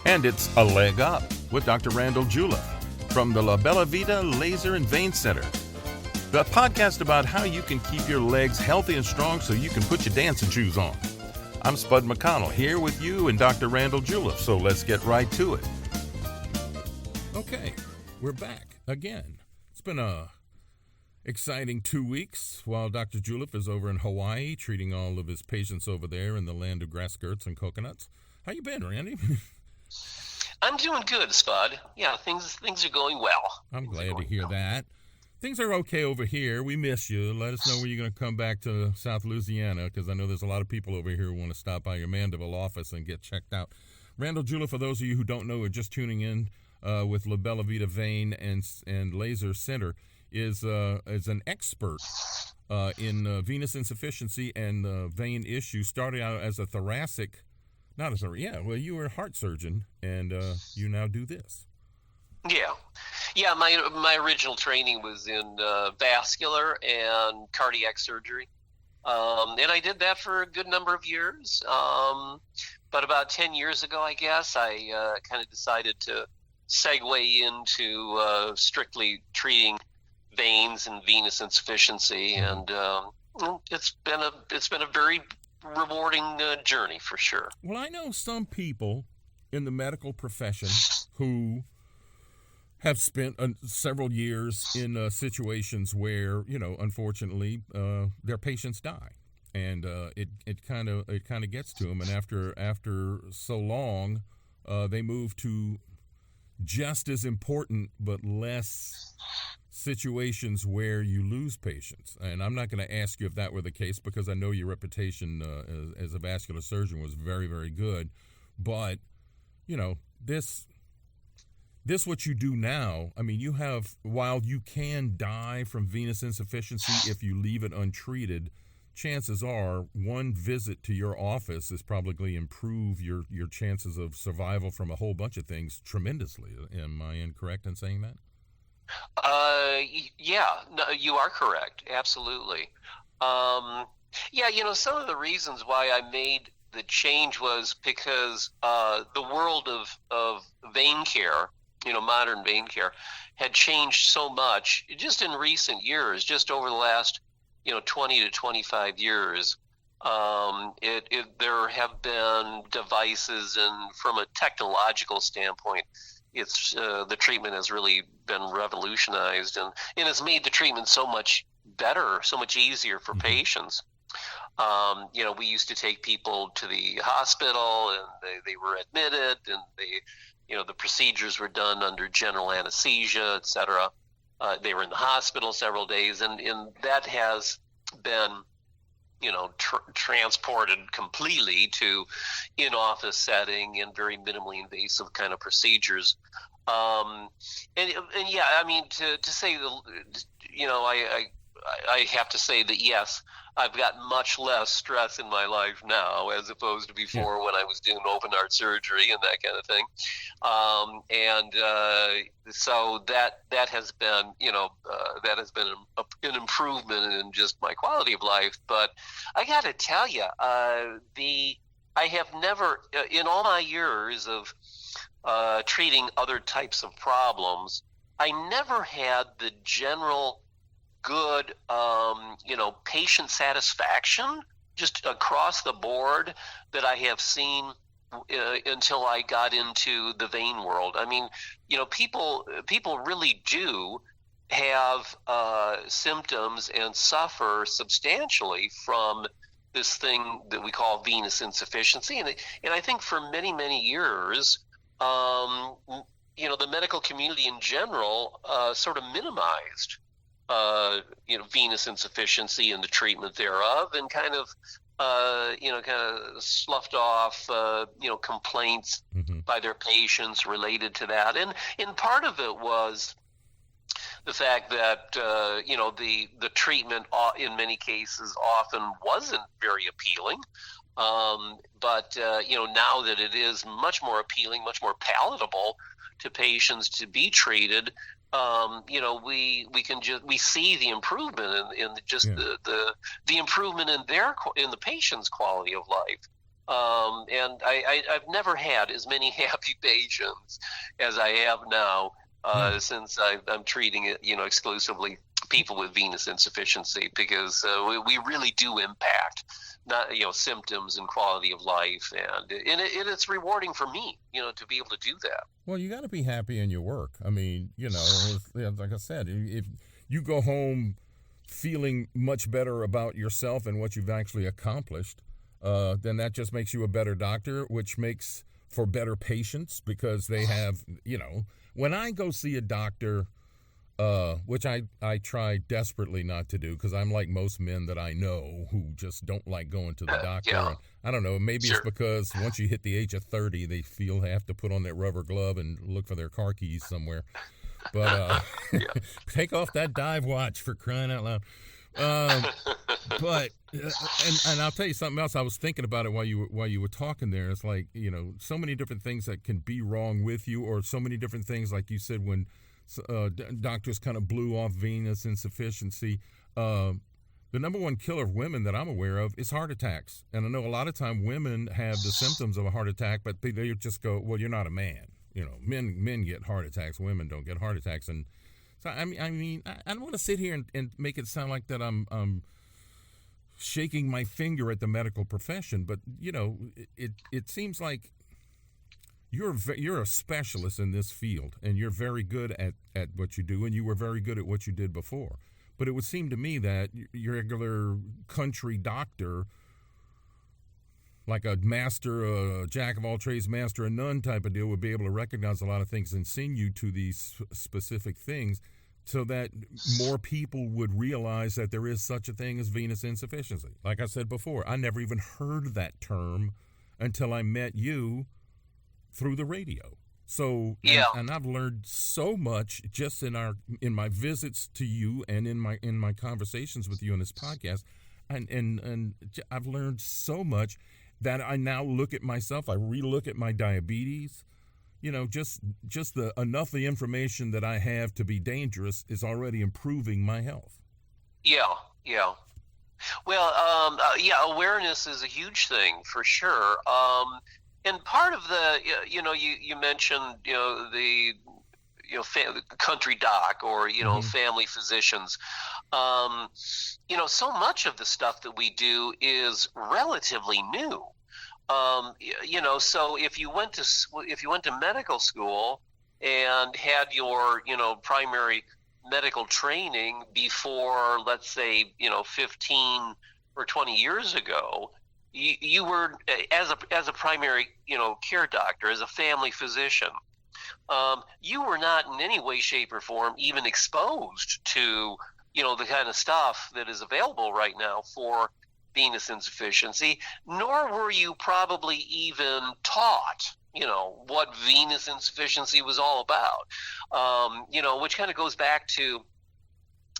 And it's A Leg Up with Dr. Randall Juleff from the La Bella Vita Laser and Vein Center. The podcast about how you can keep your legs healthy and strong so you can put your dancing shoes on. I'm Spud McConnell here with you and Dr. Randall Juleff, so let's get right to it. Okay, we're back again. It's been a exciting 2 weeks while Dr. Juleff is over in Hawaii treating all of his patients over there in the land of grass skirts and coconuts. How you been, Randy? I'm doing good, Spud. Yeah, things are going well. I'm glad to hear that. Things are okay over here. We miss you. Let us know when you're going to come back to South Louisiana, because I know there's a lot of people over here who want to stop by your Mandeville office and get checked out. Randall Juleff, for those of you who don't know, are just tuning in with La Bella Vita Vein and Laser Center, is an expert in venous insufficiency and vein issues. Started out as a thoracic, you were a heart surgeon, and you now do this. Yeah. My original training was in vascular and cardiac surgery, and I did that for a good number of years. But about 10 years ago, I guess, I kind of decided to segue into strictly treating veins and venous insufficiency, and it's been a very rewarding journey for sure. Well, I know some people in the medical profession who have spent several years in situations where, unfortunately, their patients die, and it kind of gets to them, and after so long, they move to just as important but less situations where you lose patients. And I'm not going to ask you if that were the case, because I know your reputation as a vascular surgeon was very, very good. But, this what you do now, I mean, you have, while you can die from venous insufficiency if you leave it untreated, chances are one visit to your office is probably improve your chances of survival from a whole bunch of things tremendously. Am I incorrect in saying that? Yeah, no, you are correct. Absolutely. Some of the reasons why I made the change was because the world of vein care, modern vein care, had changed so much just in recent years, just over the last 20 to 25 years. There have been devices, and from a technological standpoint, it's the treatment has really been revolutionized, and it's made the treatment so much better, so much easier for patients. We used to take people to the hospital, and they were admitted, and the procedures were done under general anesthesia, et cetera. They were in the hospital several days, and that has been, transported completely to in-office setting and very minimally invasive kind of procedures. To say I have to say that yes, I've got much less stress in my life now as opposed to before when I was doing open heart surgery and that kind of thing. So that has been, an improvement in just my quality of life. But I got to tell you, I have never, in all my years of treating other types of problems, I never had the general good, patient satisfaction just across the board that I have seen until I got into the vein world. I mean, people really do have symptoms and suffer substantially from this thing that we call venous insufficiency, and I think for many, many years, the medical community in general sort of minimized venous insufficiency and the treatment thereof, and kind of sloughed off, complaints by their patients related to that. And part of it was the fact that, the treatment in many cases often wasn't very appealing. But now that it is much more appealing, much more palatable to patients to be treated, we see the improvement in the improvement in the patient's quality of life. And I've never had as many happy patients as I have now, Hmm. since I'm treating it, exclusively people with venous insufficiency, because we really do impact not symptoms and quality of life, and it's rewarding for me, to be able to do that. Well, you got to be happy in your work. I mean, like I said, if you go home feeling much better about yourself and what you've actually accomplished, then that just makes you a better doctor, which makes for better patients because they have, when I go see a doctor, which I try desperately not to do because I'm like most men that I know who just don't like going to the doctor. Yeah, And I don't know, maybe it's sure. because once you hit the age of 30, they feel they have to put on that rubber glove and look for their car keys somewhere. But Yeah. take off that dive watch for crying out loud. Um, but and I'll tell you something else. I was thinking about it while you were talking there. It's like so many different things that can be wrong with you, or so many different things like you said when doctors kind of blew off venous insufficiency. Uh, the number one killer of women that I'm aware of is heart attacks, and I know a lot of time women have the symptoms of a heart attack, but they just go, "Well, you're not a man." Men get heart attacks, women don't get heart attacks, and so I don't want to sit here and make it sound like that I'm shaking my finger at the medical profession, but it seems like you're a specialist in this field, and you're very good at what you do, and you were very good at what you did before. But it would seem to me that your regular country doctor, like a master, a jack of all trades, master of none type of deal, would be able to recognize a lot of things and send you to these specific things so that more people would realize that there is such a thing as venous insufficiency. Like I said before, I never even heard that term until I met you through the radio. So Yeah. and I've learned so much just in my visits to you and in my conversations with you on this podcast, and I've learned so much that I now look at myself. I relook at my diabetes. Just the enough the information that I have to be dangerous is already improving my health. Yeah. Yeah. Well, yeah, awareness is a huge thing for sure. And part of the, you mentioned, the, country doc, or, Mm-hmm. family physicians. So much of the stuff that we do is relatively new. So if you went to medical school and had your, primary medical training before, let's say, 15 or 20 years ago, you were, as a primary, care doctor, as a family physician, you were not in any way, shape, or form even exposed to, the kind of stuff that is available right now for venous insufficiency, nor were you probably even taught, what venous insufficiency was all about. Which kind of goes back to,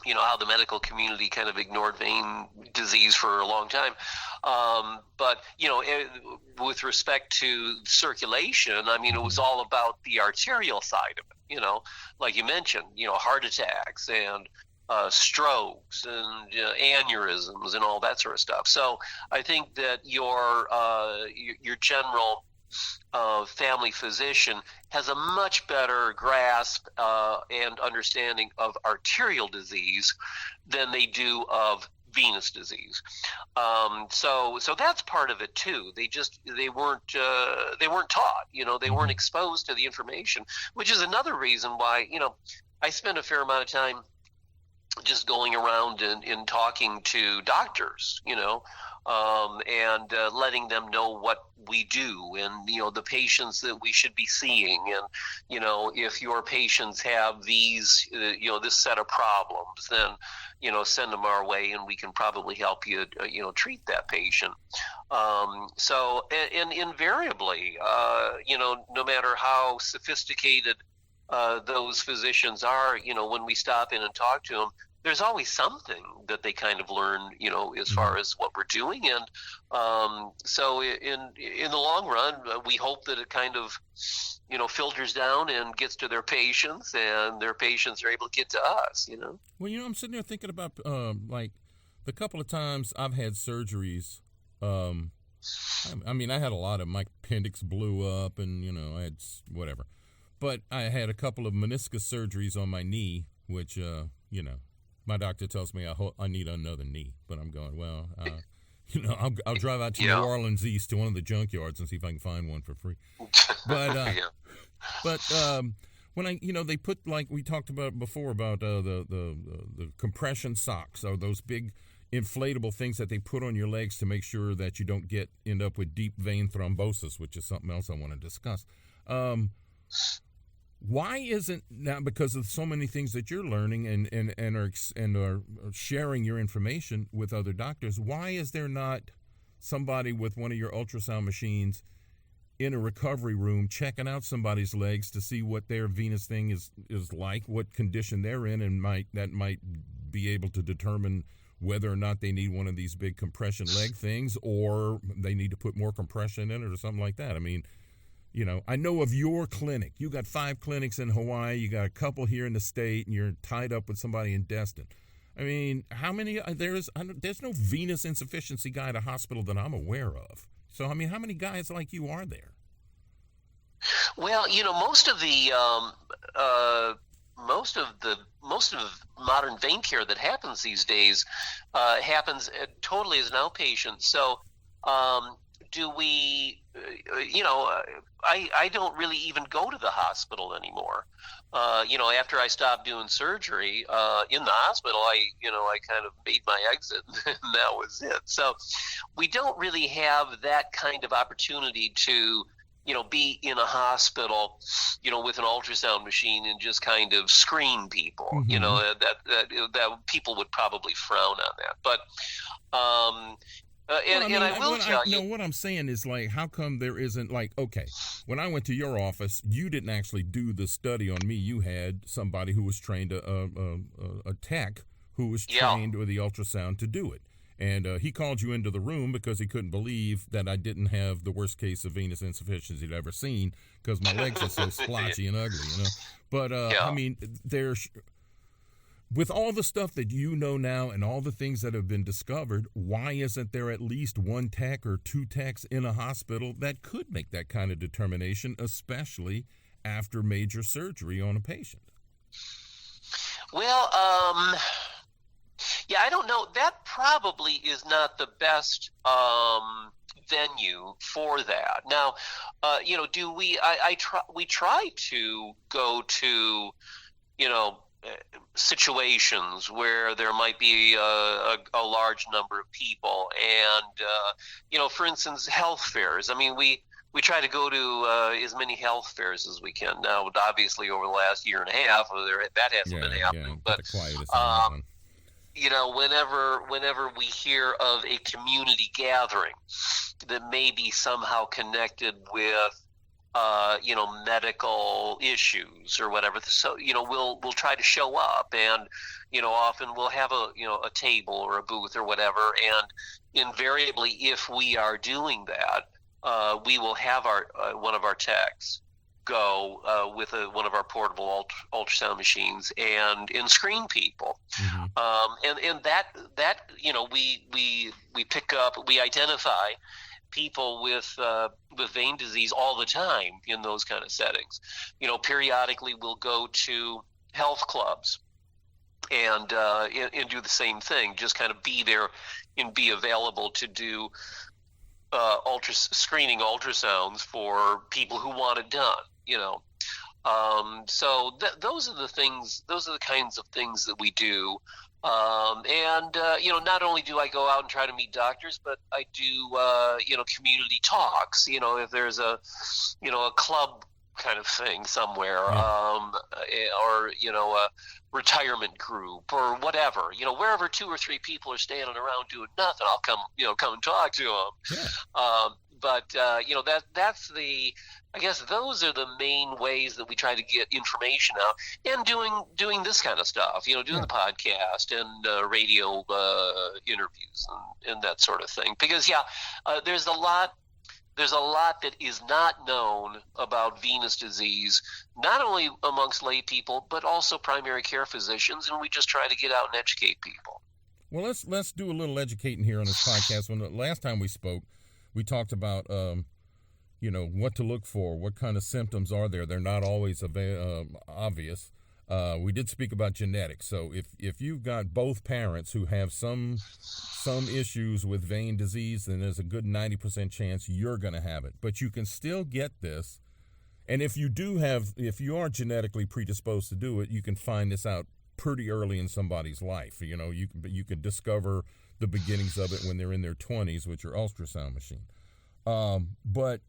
how the medical community kind of ignored vein disease for a long time. But, with respect to circulation, I mean, it was all about the arterial side of it, like you mentioned, heart attacks and strokes and aneurysms and all that sort of stuff. So I think that your general family physician has a much better grasp and understanding of arterial disease than they do of venous disease. So that's part of it too. They weren't taught. They weren't Mm-hmm. exposed to the information, which is another reason why I spend a fair amount of time just going around and talking to doctors, and letting them know what we do, and the patients that we should be seeing, and if your patients have these this set of problems, then send them our way, and we can probably help you treat that patient. So and invariably, no matter how sophisticated those physicians are, when we stop in and talk to them, there's always something that they kind of learn, as Mm-hmm. far as what we're doing. And so in the long run, we hope that it kind of, filters down and gets to their patients, and their patients are able to get to us. Well, I'm sitting there thinking about like the couple of times I've had surgeries. Um, I mean, I had a lot of my appendix blew up, and I had whatever, but I had a couple of meniscus surgeries on my knee, which my doctor tells me I need another knee, but I'm going, well, I'll drive out to New Orleans East to one of the junkyards and see if I can find one for free. But when they put, like we talked about before, about the compression socks, or those big inflatable things that they put on your legs to make sure that you don't end up with deep vein thrombosis, which is something else I want to discuss. Why isn't now, because of so many things that you're learning and are sharing your information with other doctors, why is there not somebody with one of your ultrasound machines in a recovery room checking out somebody's legs to see what their venous thing is like, what condition they're in, and might be able to determine whether or not they need one of these big compression leg things, or they need to put more compression in it or something like that? I mean, I know of your clinic. You got 5 clinics in Hawaii. You got a couple here in the state, and you're tied up with somebody in Destin. I mean, how many? There's no venous insufficiency guy at a hospital that I'm aware of. So, I mean, how many guys like you are there? Well, most of the modern vein care that happens these days happens totally as an outpatient. So, do we? I don't really even go to the hospital anymore. After I stopped doing surgery in the hospital, I kind of made my exit, and that was it. So we don't really have that kind of opportunity to, be in a hospital, with an ultrasound machine and just kind of screen people. Mm-hmm. That people would probably frown on that. But I will tell you. What I'm saying is, like, how come there isn't, like, okay, when I went to your office, you didn't actually do the study on me. You had somebody who was trained, a tech who was trained with the ultrasound to do it. And he called you into the room because he couldn't believe that I didn't have the worst case of venous insufficiency he'd ever seen, because my legs are so splotchy and ugly, But, I mean, with all the stuff that you know now and all the things that have been discovered, why isn't there at least 1 tech or 2 techs in a hospital that could make that kind of determination, especially after major surgery on a patient? Well, I don't know. That probably is not the best venue for that. Now, we try to go to, situations where there might be a large number of people, and for instance, health fairs. I mean, we try to go to as many health fairs as we can. Now, obviously, over the last year and a half, that hasn't been happening. But whenever we hear of a community gathering that may be somehow connected with medical issues or whatever. So, we'll try to show up, and, often we'll have a table or a booth or whatever. And invariably, if we are doing that, we will have one of our techs go with one of our portable ultrasound machines and screen people. Mm-hmm. And that we pick up, we identify people with vein disease all the time in those kind of settings. Periodically we'll go to health clubs and do the same thing, just kind of be there and be available to do screening ultrasounds for people who want it done. So those are the kinds of things that we do. Not only do I go out and try to meet doctors, but I do, community talks, if there's a club kind of thing somewhere, or, a retirement group or whatever, wherever 2 or 3 people are standing around doing nothing, I'll come and talk to them. Yeah. That's I guess those are the main ways that we try to get information out, and doing this kind of stuff, doing the podcast and radio interviews and that sort of thing. Because there's a lot that is not known about venous disease, not only amongst lay people but also primary care physicians, and we just try to get out and educate people. Well, let's do a little educating here on this podcast. When the last time we spoke, We talked about, what to look for, what kind of symptoms are there. They're not always obvious. We did speak about genetics. So if you've got both parents who have some issues with vein disease, then there's a good 90% chance you're going to have it. But you can still get this. And if you are genetically predisposed to do it, you can find this out pretty early in somebody's life. You can discover the beginnings of it when they're in their 20s with your ultrasound machine. But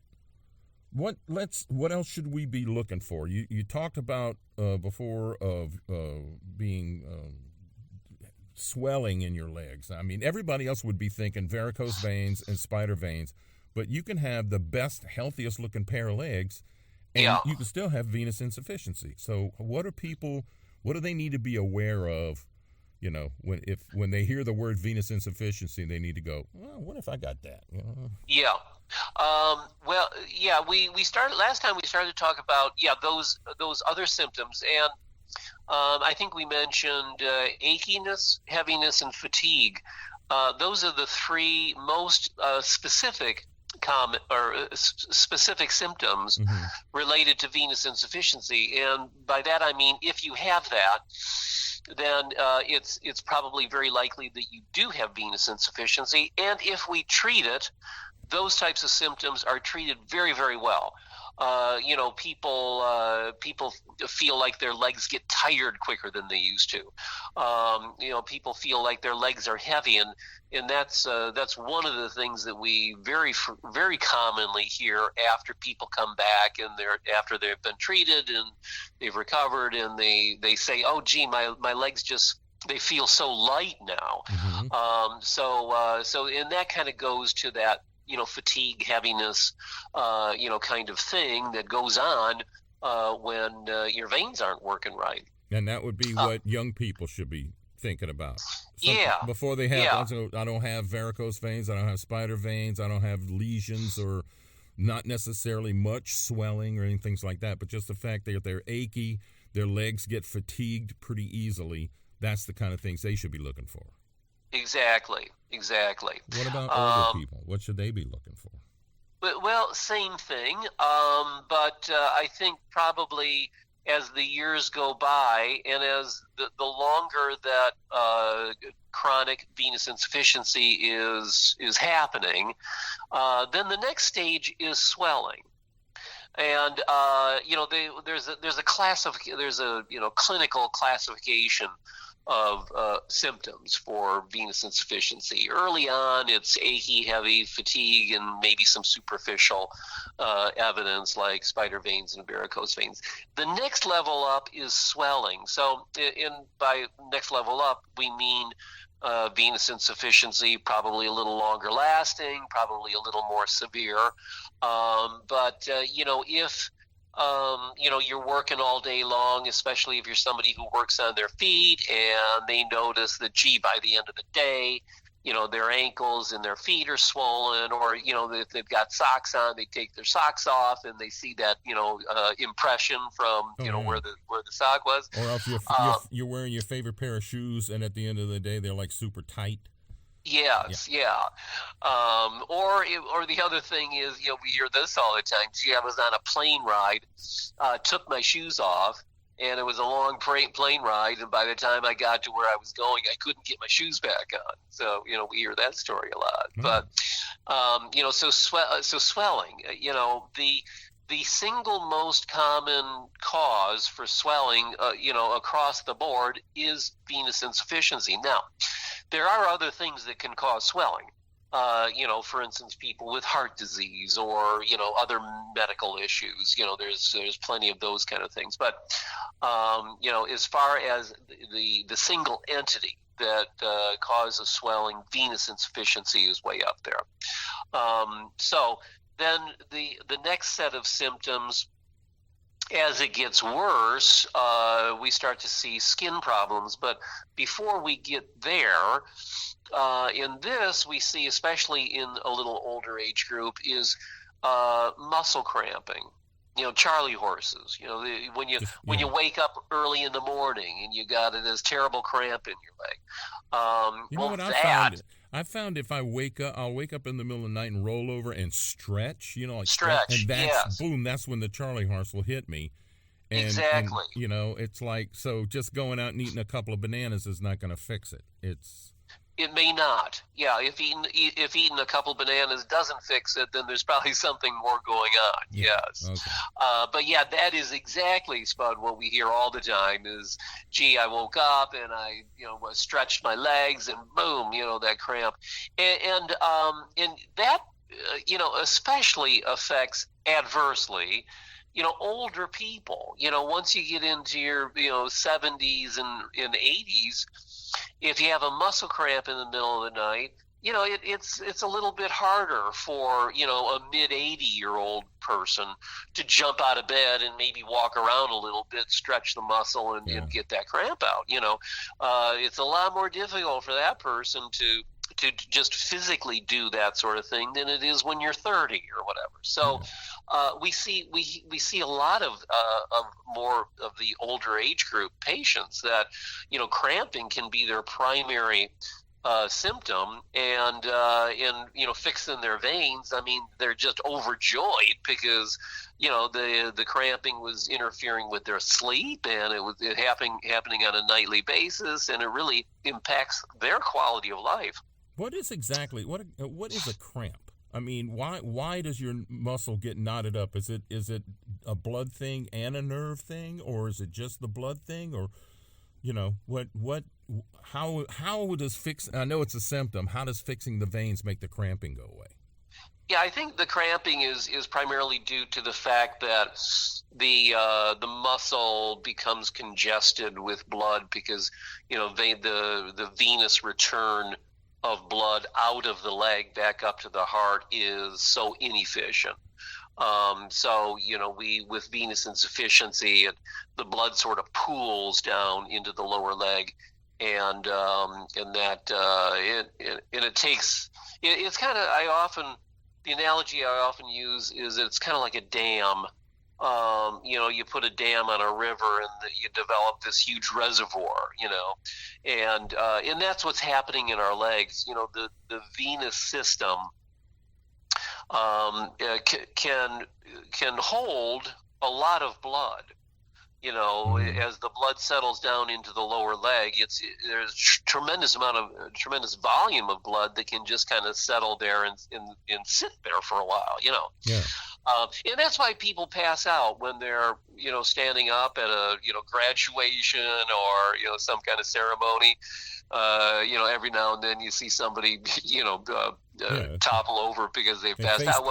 what else should we be looking for? You talked about before of being swelling in your legs. I mean, everybody else would be thinking varicose veins and spider veins, but you can have the best, healthiest looking pair of legs, and you can still have venous insufficiency. So what do they need to be aware of? When they hear the word venous insufficiency, they need to go, well, what if I got that? Yeah. We started last time. We started to talk about those other symptoms, and I think we mentioned achiness, heaviness, and fatigue. Those are the three most specific symptoms related to venous insufficiency, and by that I mean if you have that, then it's probably very likely that you do have venous insufficiency. And if we treat it, those types of symptoms are treated very, very well. People feel like their legs get tired quicker than they used to. People feel like their legs are heavy, and that's one of the things that we very, very commonly hear after people come back and after they've been treated and they've recovered, and they say, "Oh, gee, my legs they feel so light now." And that kind of goes to that fatigue, heaviness, kind of thing that goes on when your veins aren't working right. And that would be what young people should be thinking about. Before they have, I don't have varicose veins, I don't have spider veins, I don't have lesions or not necessarily much swelling or anything like that, but just the fact that they're achy, their legs get fatigued pretty easily, that's the kind of things they should be looking for. Exactly. What about older people? What should they be looking for? Well, same thing, but I think probably as the years go by and as the longer that chronic venous insufficiency is happening, then the next stage is swelling. And there's a clinical classification of symptoms for venous insufficiency. Early on, it's achy, heavy, fatigue, and maybe some superficial evidence like spider veins and varicose veins. The next level up is swelling. So by next level up, we mean venous insufficiency, probably a little longer lasting, probably a little more severe. If you're working all day long, especially if you're somebody who works on their feet, and they notice that, by the end of the day, their ankles and their feet are swollen, or, if they've got socks on, they take their socks off and they see that, impression from, where the sock was. Or else you're wearing your favorite pair of shoes, and at the end of the day, they're like super tight. Yes, yeah. Or the other thing is, we hear this all the time. I was on a plane ride, took my shoes off, and it was a long plane ride, and by the time I got to where I was going, I couldn't get my shoes back on. So, we hear that story a lot. But, so swelling, the single most common cause for swelling, across the board is venous insufficiency. Now, there are other things that can cause swelling. For instance, people with heart disease or, other medical issues, there's plenty of those kind of things. But, as far as the single entity that causes swelling, venous insufficiency is way up there. So then the next set of symptoms, as it gets worse, we start to see skin problems. But before we get there, in this we see, especially in a little older age group, is muscle cramping. Charley horses. When you wake up early in the morning and you got this terrible cramp in your leg. What I I found if I wake up, I'll wake up in the middle of the night and roll over and stretch, like Stretch, and that's yes. boom, that's when the Charlie horse will hit me. And Exactly. it's like, so just going out and eating a couple of bananas is not going to fix it. It may not. Yeah, if eating a couple bananas doesn't fix it, then there's probably something more going on. Yeah. Yes. Okay. But yeah, that is exactly, Spud, what we hear all the time is, gee, I woke up and I, stretched my legs and boom, that cramp. And that, especially affects adversely older people. Once you get into your 70s and 80s, if you have a muscle cramp in the middle of the night, it's a little bit harder for a mid 80-year-old person to jump out of bed and maybe walk around a little bit, stretch the muscle, and get that cramp out. It's a lot more difficult for that person to just physically do that sort of thing than it is when you're 30 or whatever. So we see a lot of more of the older age group patients that cramping can be their primary symptom, and fixing their veins. I mean, they're just overjoyed because the cramping was interfering with their sleep, and it was happening on a nightly basis, and it really impacts their quality of life. What is a cramp? I mean, why does your muscle get knotted up? Is it a blood thing and a nerve thing, or is it just the blood thing, or how does I know it's a symptom. How does fixing the veins make the cramping go away? Yeah, I think the cramping is primarily due to the fact that the muscle becomes congested with blood because the venous return of blood out of the leg back up to the heart is so inefficient. So with venous insufficiency, the blood sort of pools down into the lower leg, and it takes. It's kind of the analogy I often use is it's kind of like a dam. You put a dam on a river and you develop this huge reservoir, and that's what's happening in our legs. The venous system can hold a lot of blood. As the blood settles down into the lower leg, there's tremendous volume of blood that can just kind of settle there and sit there for a while. Yeah. And that's why people pass out when they're, standing up at a, graduation or, some kind of ceremony. Every now and then you see somebody, topple over because they've passed out.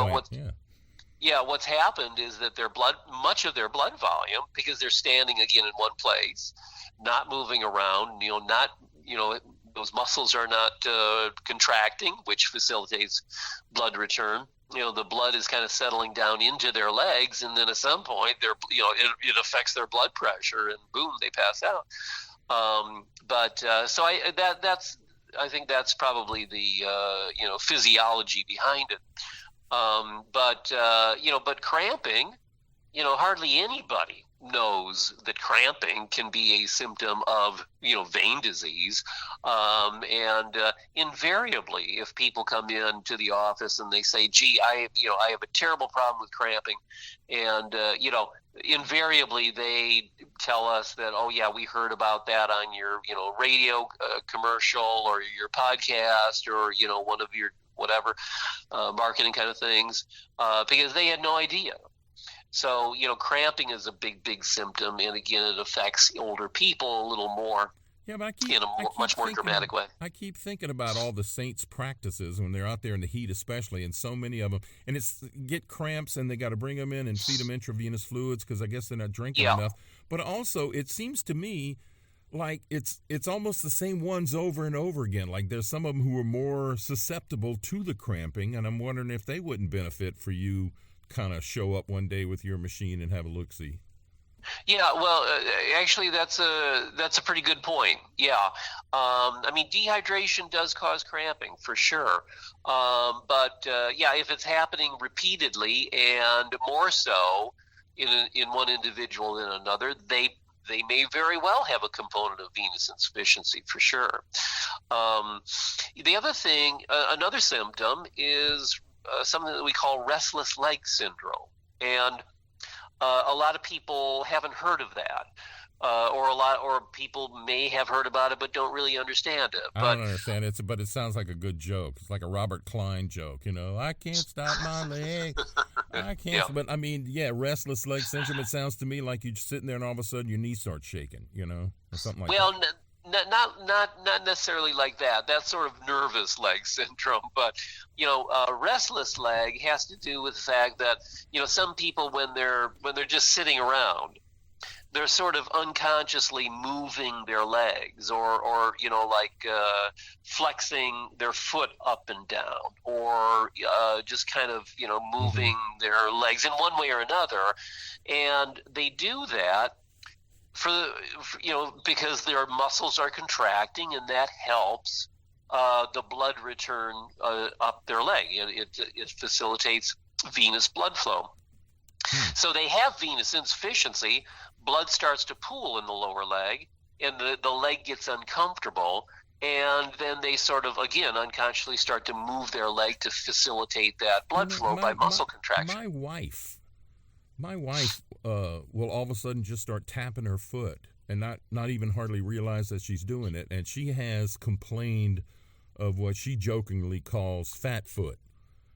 What's happened is that much of their blood volume, because they're standing again in one place, not moving around, those muscles are not contracting, which facilitates blood return. The blood is kind of settling down into their legs, and then at some point, it affects their blood pressure, and boom, they pass out. So I think that's probably the physiology behind it. But cramping, hardly anybody knows that cramping can be a symptom of, vein disease. And invariably, if people come in to the office and they say, gee, I have a terrible problem with cramping. And, invariably they tell us that, oh yeah, we heard about that on your, radio commercial or your podcast or, one of your whatever marketing kind of things, because they had no idea. So, cramping is a big symptom, and again, it affects older people a little more. Yeah, but much more dramatic way. I keep thinking about all the saints' practices when they're out there in the heat, especially, and so many of them, and it's get cramps, and they got to bring them in and feed them intravenous fluids because I guess they're not drinking enough. But also, it seems to me like it's almost the same ones over and over again. Like there's some of them who are more susceptible to the cramping, and I'm wondering if they wouldn't benefit for you kind of show up one day with your machine and have a look-see. Yeah, well, actually, that's a pretty good point. Yeah, dehydration does cause cramping for sure. But if it's happening repeatedly and more so in one individual than another, they they may very well have a component of venous insufficiency for sure. The other thing, another symptom is something that we call restless leg syndrome, and a lot of people haven't heard of that. Or people may have heard about it but don't really understand it. I don't understand it, but it sounds like a good joke. It's like a Robert Klein joke, I can't stop my leg. I can't. Yeah. But I mean, restless leg syndrome. It sounds to me like you're sitting there and all of a sudden your knee starts shaking, or something like that. Not necessarily like that. That's sort of nervous leg syndrome. But restless leg has to do with the fact that some people when they're just sitting around, they're sort of unconsciously moving their legs or flexing their foot up and down or just kind of, moving their legs in one way or another. And they do that for because their muscles are contracting, and that helps the blood return up their leg. It facilitates venous blood flow. So they have venous insufficiency. Blood starts to pool in the lower leg, and the leg gets uncomfortable, and then they sort of, again, unconsciously start to move their leg to facilitate that blood flow by muscle contraction. My wife will all of a sudden just start tapping her foot and not even hardly realize that she's doing it, and she has complained of what she jokingly calls fat foot.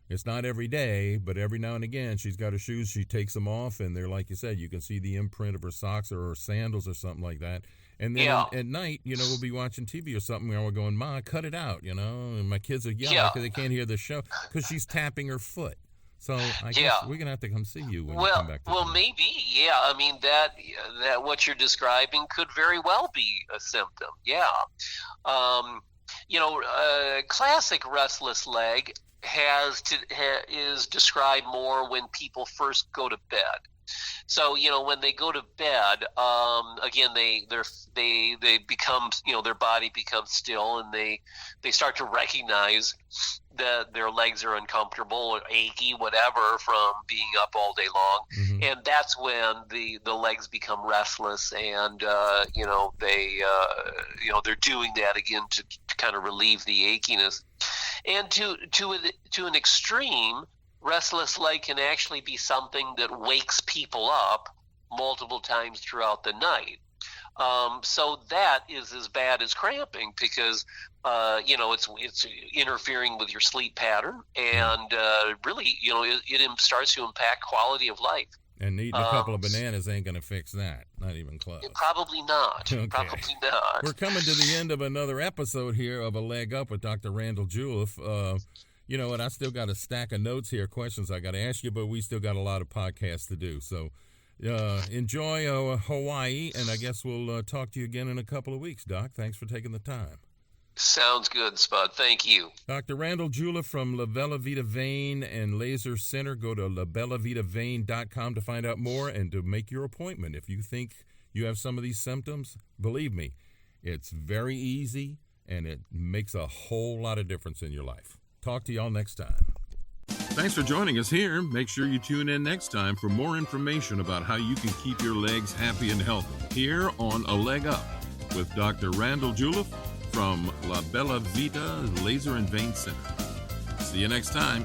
It's not every day, but every now and again, she's got her shoes, she takes them off, and they're, like you said, you can see the imprint of her socks or her sandals or something like that. And then at night, we'll be watching TV or something, and we're going, Ma, cut it out, and my kids are yelling because they can't hear the show because she's tapping her foot. So I guess we're going to have to come see you when you come back to maybe, I mean, that what you're describing could very well be a symptom, classic restless leg is described more when people first go to bed. So when they go to bed, again they become their body becomes still, and they start to recognize that their legs are uncomfortable or achy, whatever, from being up all day long, and that's when the legs become restless, and they're doing that again to kind of relieve the achiness. And to an extreme, restless leg can actually be something that wakes people up multiple times throughout the night. So that is as bad as cramping because, it's interfering with your sleep pattern, and really, it starts to impact quality of life. And eating a couple of bananas ain't going to fix that. Not even close. Probably not. Okay. Probably not. We're coming to the end of another episode here of A Leg Up with Dr. Randall Juleff. And I still got a stack of notes here, questions I got to ask you, but we still got a lot of podcasts to do. So enjoy Hawaii, and I guess we'll talk to you again in a couple of weeks, Doc. Thanks for taking the time. Sounds good, Spud. Thank you. Dr. Randall Juleff from La Bella Vita Vein and Laser Center. Go to labellavitavein.com to find out more and to make your appointment. If you think you have some of these symptoms, believe me, it's very easy, and it makes a whole lot of difference in your life. Talk to y'all next time. Thanks for joining us here. Make sure you tune in next time for more information about how you can keep your legs happy and healthy here on A Leg Up with Dr. Randall Juleff from La Bella Vita Laser and Vein Center. See you next time.